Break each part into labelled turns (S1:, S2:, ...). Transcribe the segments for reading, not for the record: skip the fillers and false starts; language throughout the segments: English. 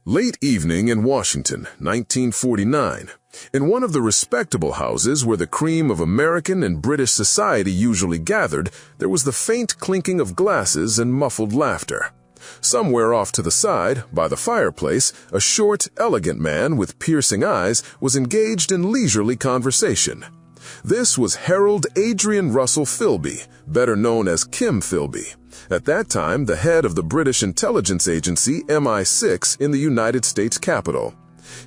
S1: Late evening in Washington, 1949. In one of the respectable houses where the cream of American and British society usually gathered, there was the faint clinking of glasses and muffled laughter. Somewhere off to the side, by the fireplace, a short, elegant man with piercing eyes was engaged in leisurely conversation. This was Harold Adrian Russell Philby, better known as Kim Philby, at that time the head of the British intelligence agency MI6 in the United States Capitol.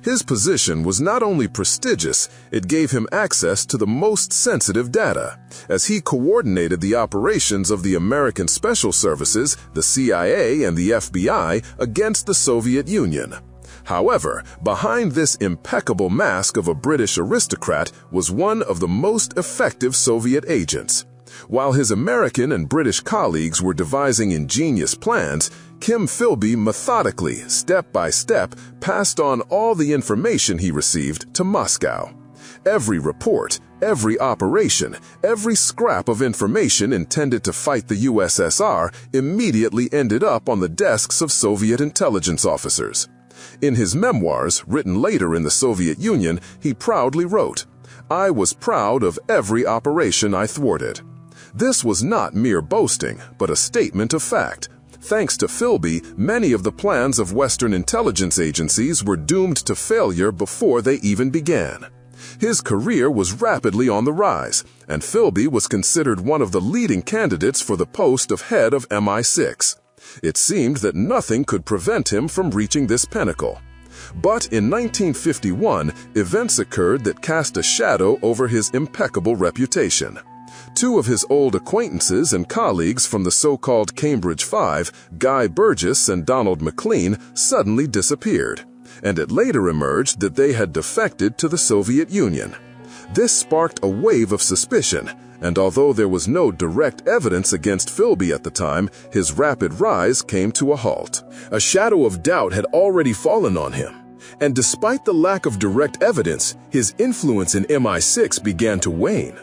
S1: His position was not only prestigious, it gave him access to the most sensitive data, as he coordinated the operations of the American Special Services, the CIA and the FBI, against the Soviet Union. However, behind this impeccable mask of a British aristocrat was one of the most effective Soviet agents. While his American and British colleagues were devising ingenious plans, Kim Philby methodically, step by step, passed on all the information he received to Moscow. Every report, every operation, every scrap of information intended to fight the USSR immediately ended up on the desks of Soviet intelligence officers. In his memoirs, written later in the Soviet Union, he proudly wrote, "I was proud of every operation I thwarted." This was not mere boasting, but a statement of fact. Thanks to Philby, many of the plans of Western intelligence agencies were doomed to failure before they even began. His career was rapidly on the rise, and Philby was considered one of the leading candidates for the post of head of MI6. It seemed that nothing could prevent him from reaching this pinnacle. But in 1951, events occurred that cast a shadow over his impeccable reputation. Two of his old acquaintances and colleagues from the so-called Cambridge Five, Guy Burgess and Donald McLean, suddenly disappeared, and it later emerged that they had defected to the Soviet Union. This sparked a wave of suspicion, and although there was no direct evidence against Philby at the time, his rapid rise came to a halt. A shadow of doubt had already fallen on him, and despite the lack of direct evidence, his influence in MI6 began to wane.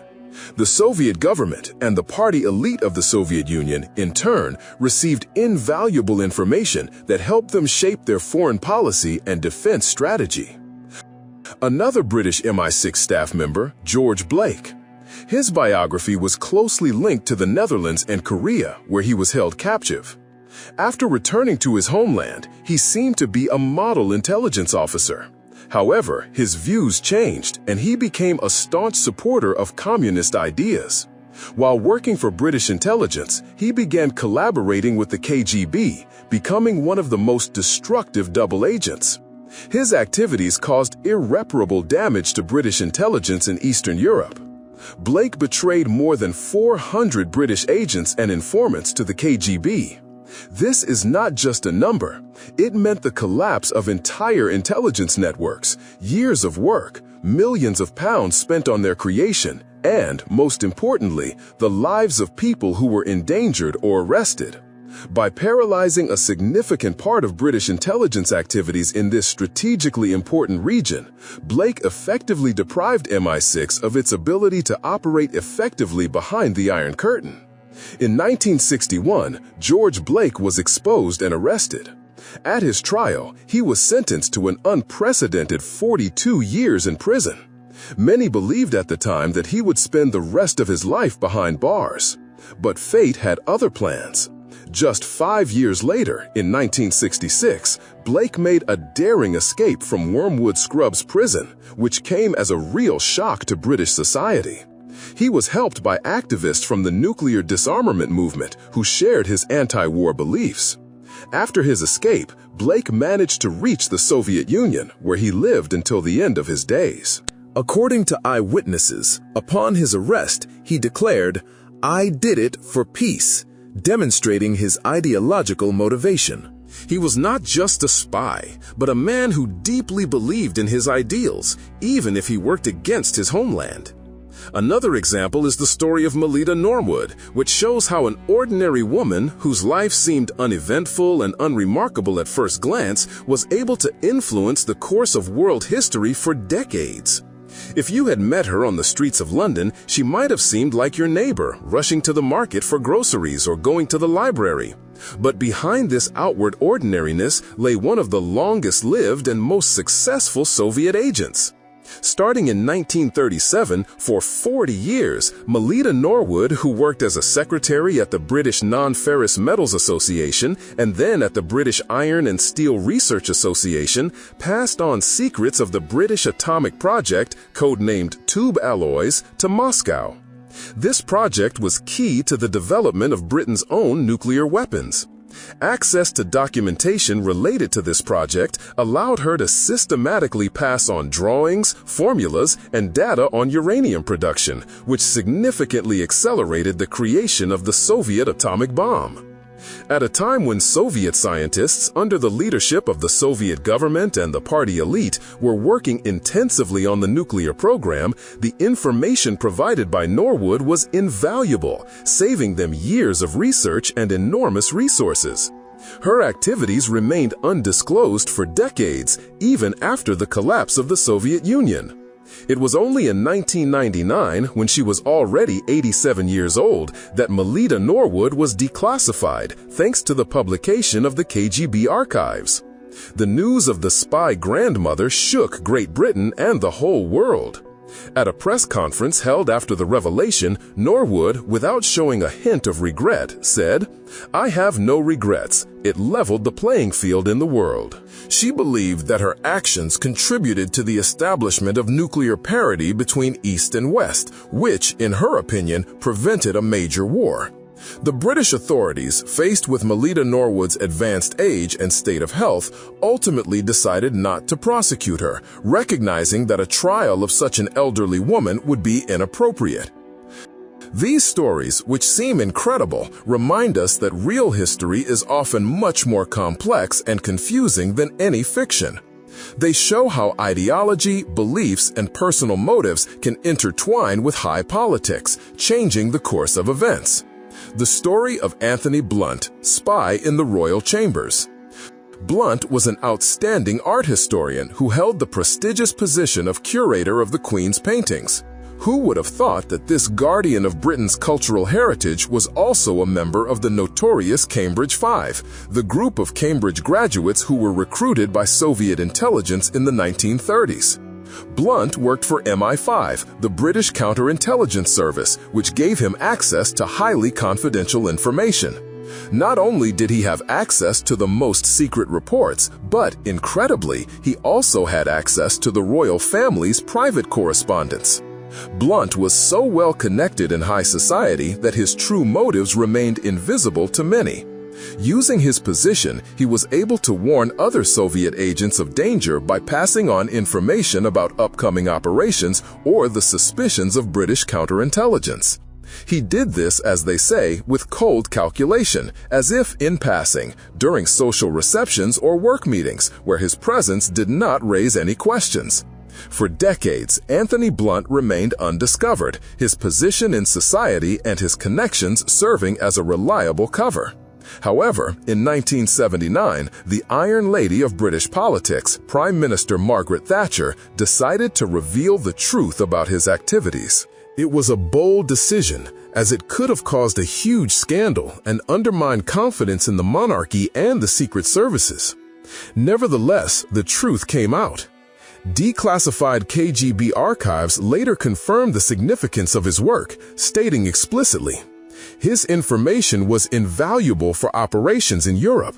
S1: The Soviet government and the party elite of the Soviet Union, in turn, received invaluable information that helped them shape their foreign policy and defense strategy. Another British MI6 staff member, George Blake. His biography was closely linked to the Netherlands and Korea, where he was held captive. After returning to his homeland, he seemed to be a model intelligence officer. However, his views changed, and he became a staunch supporter of communist ideas. While working for British intelligence, he began collaborating with the KGB, becoming one of the most destructive double agents. His activities caused irreparable damage to British intelligence in Eastern Europe. Blake betrayed more than 400 British agents and informants to the KGB. This is not just a number. It meant the collapse of entire intelligence networks, years of work, millions of pounds spent on their creation, and, most importantly, the lives of people who were endangered or arrested. By paralyzing a significant part of British intelligence activities in this strategically important region, Blake effectively deprived MI6 of its ability to operate effectively behind the Iron Curtain. In 1961, George Blake was exposed and arrested. At his trial, he was sentenced to an unprecedented 42 years in prison. Many believed at the time that he would spend the rest of his life behind bars. But fate had other plans. Just 5 years later, in 1966, Blake made a daring escape from Wormwood Scrubs prison, which came as a real shock to British society. He was helped by activists from the nuclear disarmament movement who shared his anti-war beliefs. After his escape, Blake managed to reach the Soviet Union, where he lived until the end of his days. According to eyewitnesses, upon his arrest, he declared, "I did it for peace," demonstrating his ideological motivation. He was not just a spy, but a man who deeply believed in his ideals, even if he worked against his homeland. Another example is the story of Melita Norwood, which shows how an ordinary woman whose life seemed uneventful and unremarkable at first glance was able to influence the course of world history for decades. If you had met her on the streets of London, she might have seemed like your neighbor, rushing to the market for groceries or going to the library. But behind this outward ordinariness lay one of the longest-lived and most successful Soviet agents. Starting in 1937, for 40 years, Melita Norwood, who worked as a secretary at the British Non-Ferrous Metals Association and then at the British Iron and Steel Research Association, passed on secrets of the British atomic project, codenamed Tube Alloys, to Moscow. This project was key to the development of Britain's own nuclear weapons. Access to documentation related to this project allowed her to systematically pass on drawings, formulas, and data on uranium production, which significantly accelerated the creation of the Soviet atomic bomb. At a time when Soviet scientists, under the leadership of the Soviet government and the party elite, were working intensively on the nuclear program, the information provided by Norwood was invaluable, saving them years of research and enormous resources. Her activities remained undisclosed for decades, even after the collapse of the Soviet Union. It was only in 1999, when she was already 87 years old, that Melita Norwood was declassified thanks to the publication of the KGB archives. The news of the spy grandmother shook Great Britain and the whole world. At a press conference held after the revelation, Norwood, without showing a hint of regret, said, "I have no regrets. It leveled the playing field in the world." She believed that her actions contributed to the establishment of nuclear parity between East and West, which, in her opinion, prevented a major war. The British authorities, faced with Melita Norwood's advanced age and state of health, ultimately decided not to prosecute her, recognizing that a trial of such an elderly woman would be inappropriate. These stories, which seem incredible, remind us that real history is often much more complex and confusing than any fiction. They show how ideology, beliefs, and personal motives can intertwine with high politics, changing the course of events. The story of Anthony Blunt, spy in the royal chambers. Blunt was an outstanding art historian who held the prestigious position of curator of the Queen's paintings. Who would have thought that this guardian of Britain's cultural heritage was also a member of the notorious Cambridge Five, the group of Cambridge graduates who were recruited by Soviet intelligence in the 1930s? Blunt worked for MI5, the British counterintelligence service, which gave him access to highly confidential information. Not only did he have access to the most secret reports, but, incredibly, he also had access to the royal family's private correspondence. Blunt was so well connected in high society that his true motives remained invisible to many. Using his position, he was able to warn other Soviet agents of danger by passing on information about upcoming operations or the suspicions of British counterintelligence. He did this, as they say, with cold calculation, as if in passing, during social receptions or work meetings, where his presence did not raise any questions. For decades, Anthony Blunt remained undiscovered, his position in society and his connections serving as a reliable cover. However, in 1979, the Iron Lady of British politics, Prime Minister Margaret Thatcher, decided to reveal the truth about his activities. It was a bold decision, as it could have caused a huge scandal and undermined confidence in the monarchy and the secret services. Nevertheless, the truth came out. Declassified KGB archives later confirmed the significance of his work, stating explicitly, his information was invaluable for operations in Europe.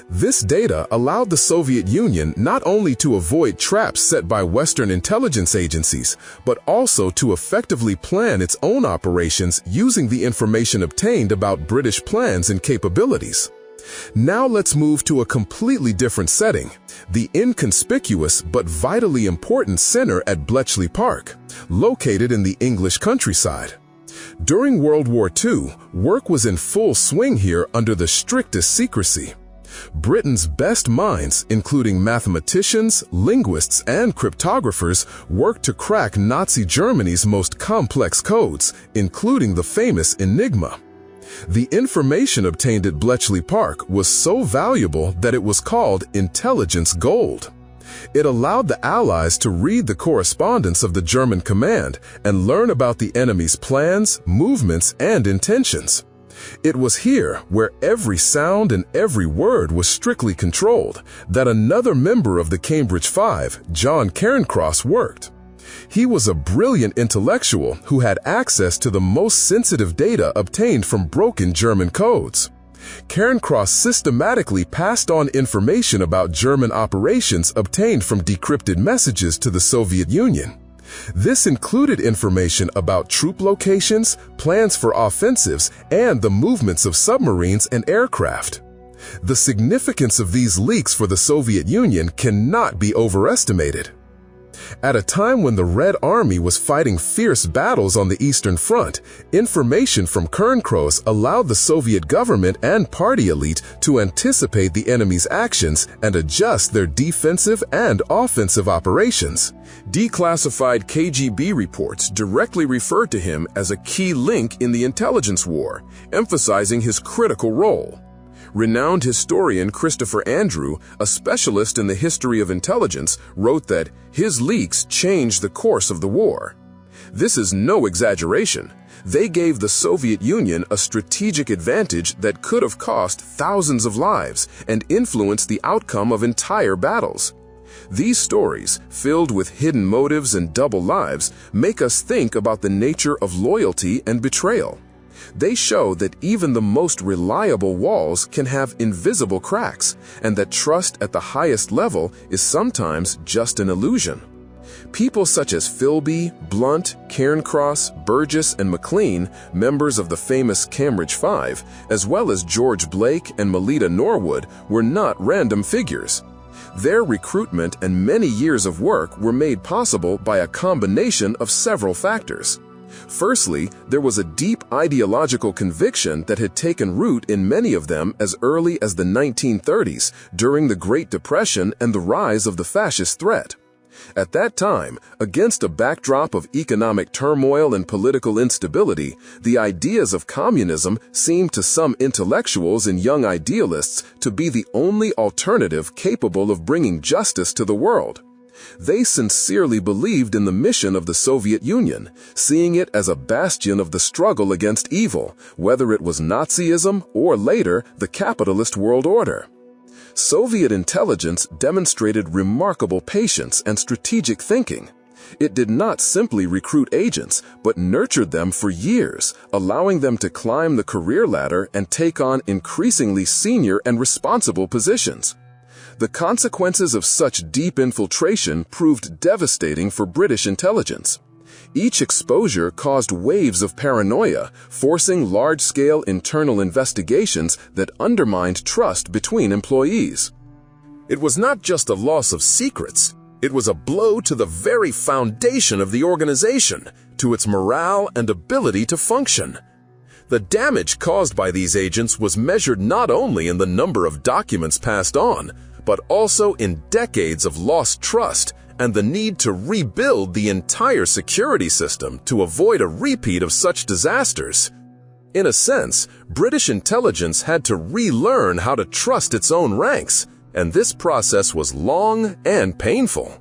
S1: This data allowed the Soviet Union not only to avoid traps set by Western intelligence agencies, but also to effectively plan its own operations using the information obtained about British plans and capabilities. Now let's move to a completely different setting, the inconspicuous but vitally important center at Bletchley Park, located in the English countryside. During World War II, work was in full swing here under the strictest secrecy. Britain's best minds, including mathematicians, linguists, and cryptographers, worked to crack Nazi Germany's most complex codes, including the famous Enigma. The information obtained at Bletchley Park was so valuable that it was called intelligence gold. It allowed the Allies to read the correspondence of the German command and learn about the enemy's plans, movements, and intentions. It was here, where every sound and every word was strictly controlled, that another member of the Cambridge Five, John Cairncross, worked. He was a brilliant intellectual who had access to the most sensitive data obtained from broken German codes. Cairncross systematically passed on information about German operations obtained from decrypted messages to the Soviet Union. This included information about troop locations, plans for offensives, and the movements of submarines and aircraft. The significance of these leaks for the Soviet Union cannot be overestimated. At a time when the Red Army was fighting fierce battles on the Eastern Front, information from Cairncross allowed the Soviet government and party elite to anticipate the enemy's actions and adjust their defensive and offensive operations. Declassified KGB reports directly referred to him as a key link in the intelligence war, emphasizing his critical role. Renowned historian Christopher Andrew, a specialist in the history of intelligence, wrote that his leaks changed the course of the war. This is no exaggeration. They gave the Soviet Union a strategic advantage that could have cost thousands of lives and influenced the outcome of entire battles. These stories, filled with hidden motives and double lives, make us think about the nature of loyalty and betrayal. They show that even the most reliable walls can have invisible cracks, and that trust at the highest level is sometimes just an illusion. People such as Philby, Blunt, Cairncross, Burgess, and McLean, members of the famous Cambridge Five, as well as George Blake and Melita Norwood, were not random figures. Their recruitment and many years of work were made possible by a combination of several factors. Firstly, there was a deep ideological conviction that had taken root in many of them as early as the 1930s, during the Great Depression and the rise of the fascist threat. At that time, against a backdrop of economic turmoil and political instability, the ideas of communism seemed to some intellectuals and young idealists to be the only alternative capable of bringing justice to the world. They sincerely believed in the mission of the Soviet Union, seeing it as a bastion of the struggle against evil, whether it was Nazism or later the capitalist world order. Soviet intelligence demonstrated remarkable patience and strategic thinking. It did not simply recruit agents, but nurtured them for years, allowing them to climb the career ladder and take on increasingly senior and responsible positions. The consequences of such deep infiltration proved devastating for British intelligence. Each exposure caused waves of paranoia, forcing large-scale internal investigations that undermined trust between employees. It was not just a loss of secrets. It was a blow to the very foundation of the organization, to its morale and ability to function. The damage caused by these agents was measured not only in the number of documents passed on, but also in decades of lost trust and the need to rebuild the entire security system to avoid a repeat of such disasters. In a sense, British intelligence had to relearn how to trust its own ranks, and this process was long and painful.